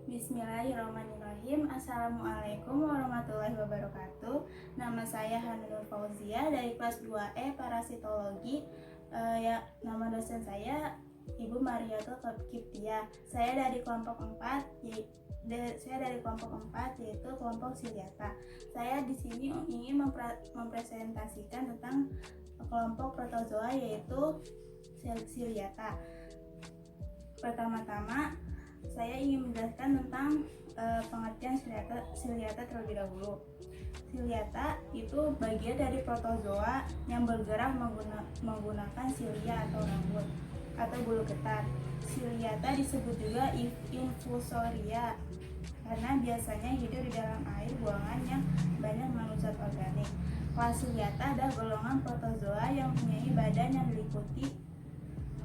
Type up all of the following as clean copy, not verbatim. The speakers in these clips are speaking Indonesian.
Bismillahirrahmanirrahim. Assalamualaikum warahmatullahi wabarakatuh. Nama saya Hanunur Fauzia dari kelas 2E Parasitologi. Nama dosen saya Ibu Mariatul Kiptia. Saya dari kelompok 4 yaitu kelompok Ciliata. Saya di sini ingin mempresentasikan tentang kelompok protozoa yaitu Ciliata. Pertama-tama saya ingin menjelaskan tentang pengertian Ciliata terlebih dahulu. Ciliata itu bagian dari protozoa yang bergerak menggunakan silia atau rambut atau bulu ketar. Ciliata disebut juga infusoria karena biasanya hidup di dalam air buangan yang banyak mengandung zat organik. Kelas Ciliata adalah golongan protozoa yang mempunyai badan yang diliputi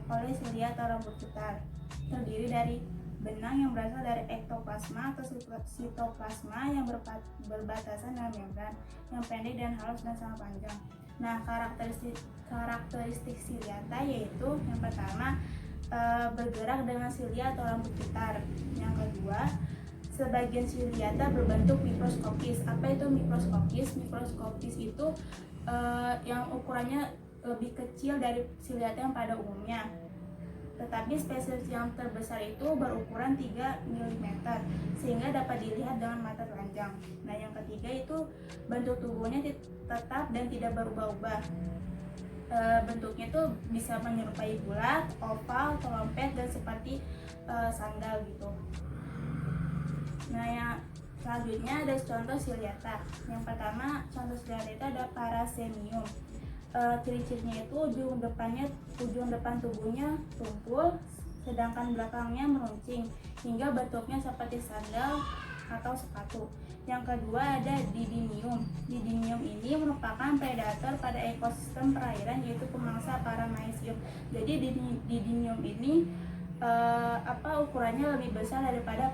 oleh silia atau rambut ketar, terdiri dari benang yang berasal dari ektoplasma atau sitoplasma yang berbatasan dengan membran yang pendek dan halus dan sangat panjang. Nah, karakteristik Ciliata yaitu yang pertama bergerak dengan silia atau rambut ketar. Yang kedua, sebagian Ciliata berbentuk mikroskopis. Apa itu mikroskopis? Mikroskopis itu yang ukurannya lebih kecil dari Ciliata yang pada umumnya. Tetapi spesies yang terbesar itu berukuran 3 mm sehingga dapat dilihat dengan mata telanjang. Nah, yang ketiga itu bentuk tubuhnya tetap dan tidak berubah-ubah. Bentuknya itu bisa menyerupai bulat, oval, trompet dan seperti sandal gitu. Nah, yang selanjutnya ada contoh Ciliata. Yang pertama contoh Ciliata itu ada Parasemium. Ciri-cirinya itu ujung depan tubuhnya tumpul, sedangkan belakangnya meruncing hingga bentuknya seperti sandal atau sepatu. Yang kedua ada Didinium. Didinium ini merupakan predator pada ekosistem perairan yaitu pemangsa Paramecium. Jadi Didinium ini ukurannya lebih besar daripada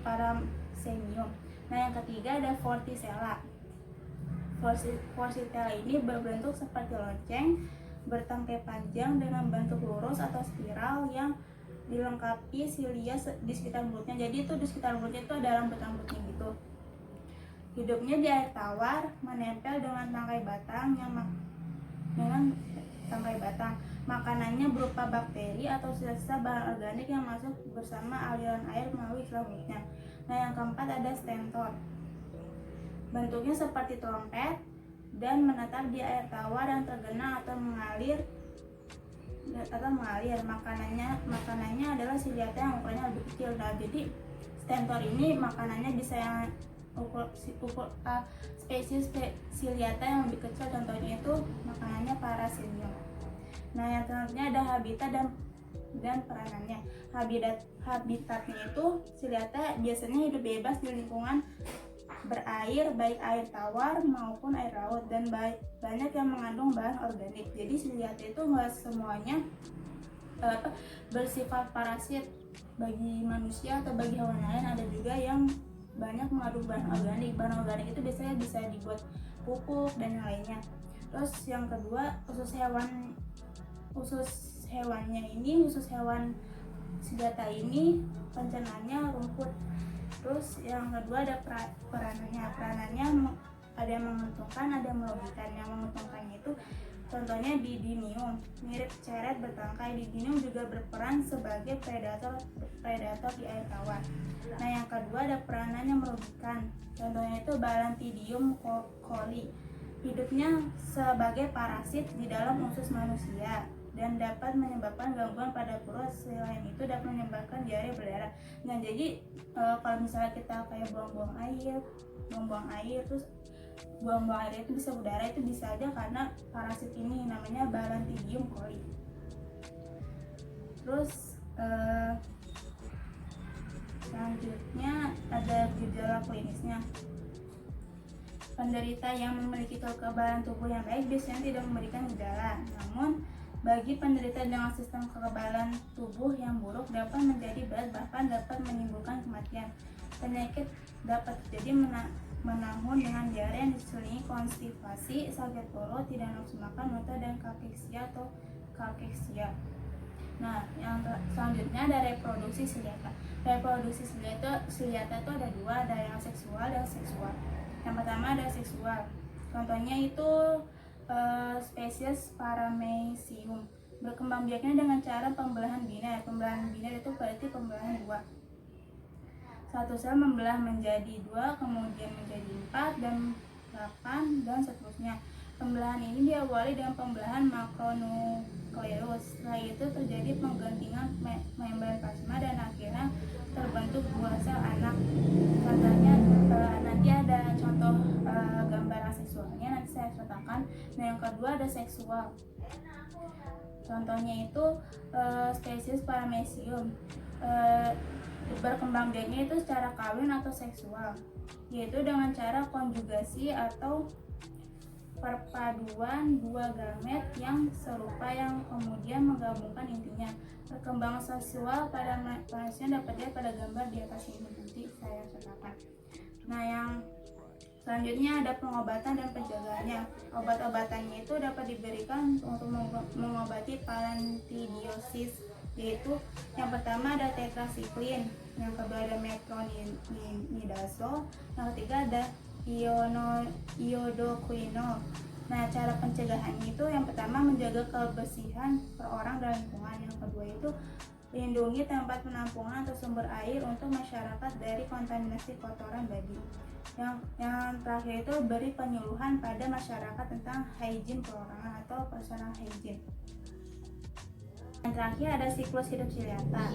Parasemium. Nah, yang ketiga ada Vorticella. Vorticella ini berbentuk seperti lonceng, bertangkai panjang dengan bentuk lurus atau spiral yang dilengkapi silia di sekitar mulutnya. Jadi itu di sekitar mulutnya itu ada rambut-rambutnya gitu. Hidupnya di air tawar, menempel dengan tangkai batang. Makanannya berupa bakteri atau sisa-sisa bahan organik yang masuk bersama aliran air melalui selaputnya. Nah, yang keempat ada Stentor. Bentuknya seperti trompet dan menetap di air tawar yang tergenang atau mengalir. Makanannya adalah Ciliata yang ukurannya lebih kecil. Nah, jadi Stentor ini makanannya bisa yang spesies Ciliata yang lebih kecil, contohnya itu makanannya Parasemium. Nah, yang selanjutnya ada habitat dan peranannya. Habitatnya itu Ciliata biasanya hidup bebas di lingkungan berair, baik air tawar maupun air laut, dan banyak yang mengandung bahan organik. Jadi Ciliata itu nggak semuanya bersifat parasit bagi manusia atau bagi hewan lain. Ada juga yang banyak mengandung bahan organik. Bahan organik itu biasanya bisa dibuat pupuk dan yang lainnya. Terus yang kedua khusus hewan Ciliata ini pencernaannya rumput. Terus yang kedua ada peranannya ada yang menguntungkan, ada yang merugikan. Yang menguntungkannya itu contohnya Didinium, mirip ceret bertangkai. Didinium juga berperan sebagai predator di air tawar. Nah, yang kedua ada peranan yang merugikan, contohnya itu Balantidium coli. Hidupnya sebagai parasit di dalam usus manusia dan dapat menyebabkan gangguan pada perut. Selain itu dapat menyebabkan diare berdarah. Nah, jadi kalau misalnya kita kayak buang-buang air terus buang-buang air itu bisa berdarah, itu bisa aja karena parasit ini namanya Balantidium coli. Terus selanjutnya ada gejala klinisnya. Penderita yang memiliki kekebalan tubuh yang baik biasanya tidak memberikan gejala, namun bagi penderita dengan sistem kekebalan tubuh yang buruk dapat menjadi berat, bahkan dapat menimbulkan kematian. Penyakit dapat terjadi menahun dengan diare yang diselingi konstipasi, sakit perut, tidak nafsu makan, muntah, dan kakeksia atau kalkeksia. Nah, yang selanjutnya ada reproduksi siliata. Reproduksi siliata itu ada dua, ada yang seksual dan seksual. Yang pertama ada seksual. Contohnya itu spesies Paramecium. Berkembang biaknya dengan cara pembelahan biner. Pembelahan biner itu berarti pembelahan dua. Satu sel membelah menjadi dua, kemudian menjadi 4 dan 8 dan seterusnya. Pembelahan ini diawali dengan pembelahan makronukleus. Setelah itu terjadi penggantian membran plasma dan akhirnya terbentuk dua sel anak. Contohnya nanti ada contoh gambar aseksualnya, nanti saya sertakan. Nah, yang kedua ada seksual. Contohnya itu spesies Paramecium. Berkembang biaknya itu secara kawin atau seksual, yaitu dengan cara konjugasi atau perpaduan dua gamet yang serupa yang kemudian menggabungkan intinya. Perkembangan seksual pada manusia dapat dilihat pada gambar di atas ini, nanti saya sertakan. Nah, yang selanjutnya ada pengobatan dan penjagaannya. Obat-obatannya itu dapat diberikan untuk mengobati parantidiosis, yaitu yang pertama ada tetrasiklin, yang kedua ada metronidazole, yang ketiga ada iodoquinol. Nah, cara pencegahannya itu yang pertama menjaga kebersihan per orang dan lingkungan, yang kedua itu lindungi tempat penampungan atau sumber air untuk masyarakat dari kontaminasi kotoran babi. Yang terakhir itu beri penyuluhan pada masyarakat tentang hygiene perorangan atau personal hygiene. Yang terakhir ada siklus hidup siliata.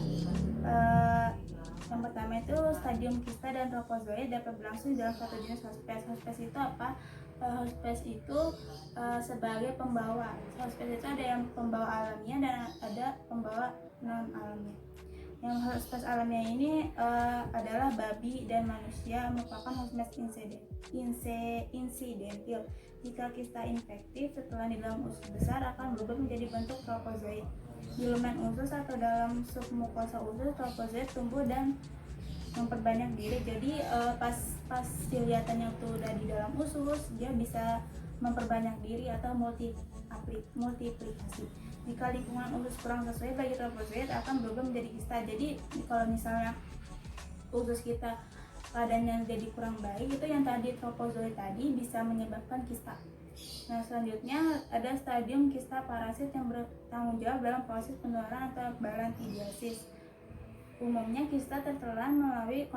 Yang pertama itu stadium kista dan tropozoid dapat berlangsung dalam satu jenis hospes. Hospes itu apa? Hospes itu sebagai pembawa. Hospes itu ada yang pembawa alamiah dan ada pembawa non alamiah. Yang hospes alamiah ini adalah babi dan manusia, merupakan hospes insidentil. Jika kista infektif setelah di dalam usus besar akan berubah menjadi bentuk tropozoid. Di lumen usus atau dalam submukosa usus, tropozoid tumbuh dan memperbanyak diri. Jadi pas dilihatannya tuh udah di dalam usus, dia bisa memperbanyak diri atau multiplikasi. Jika lingkungan usus kurang sesuai bagi tropozoid akan berubah menjadi kista. Jadi kalau misalnya usus kita keadaannya jadi kurang baik, itu yang tadi tropozoid tadi bisa menyebabkan kista. Nah, selanjutnya ada stadium kista parasit yang bertanggung jawab dalam proses penularan atau barantidiosis. Umumnya kista tertelan melalui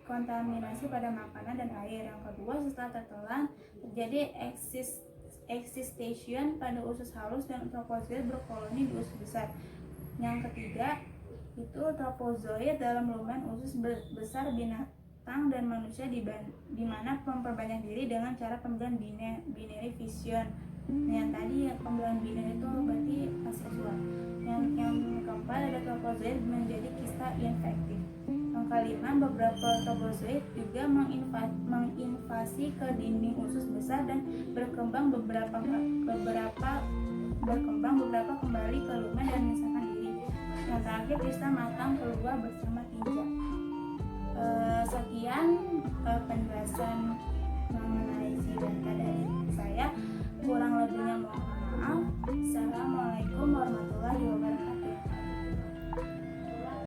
kontaminasi pada makanan dan air. Yang kedua, setelah tertelan terjadi existation pada usus halus dan tropozoid berkoloni di usus besar. Yang ketiga itu tropozoid dalam lumen usus besar binatang dan manusia di mana memperbanyak diri dengan cara pembelahan binary fission. Nah, yang tadi pembelahan binary itu berarti aseksual. Yang keempat ada tropozoid menjadi kista infektif. Yang kelima, beberapa tropozoid juga menginvasi ke dinding usus besar dan berkembang beberapa kembali ke lumen dan memisahkan diri. Yang terakhir, kista matang keluar bersama tinja. Sekian penjelasan mengenai siliata dari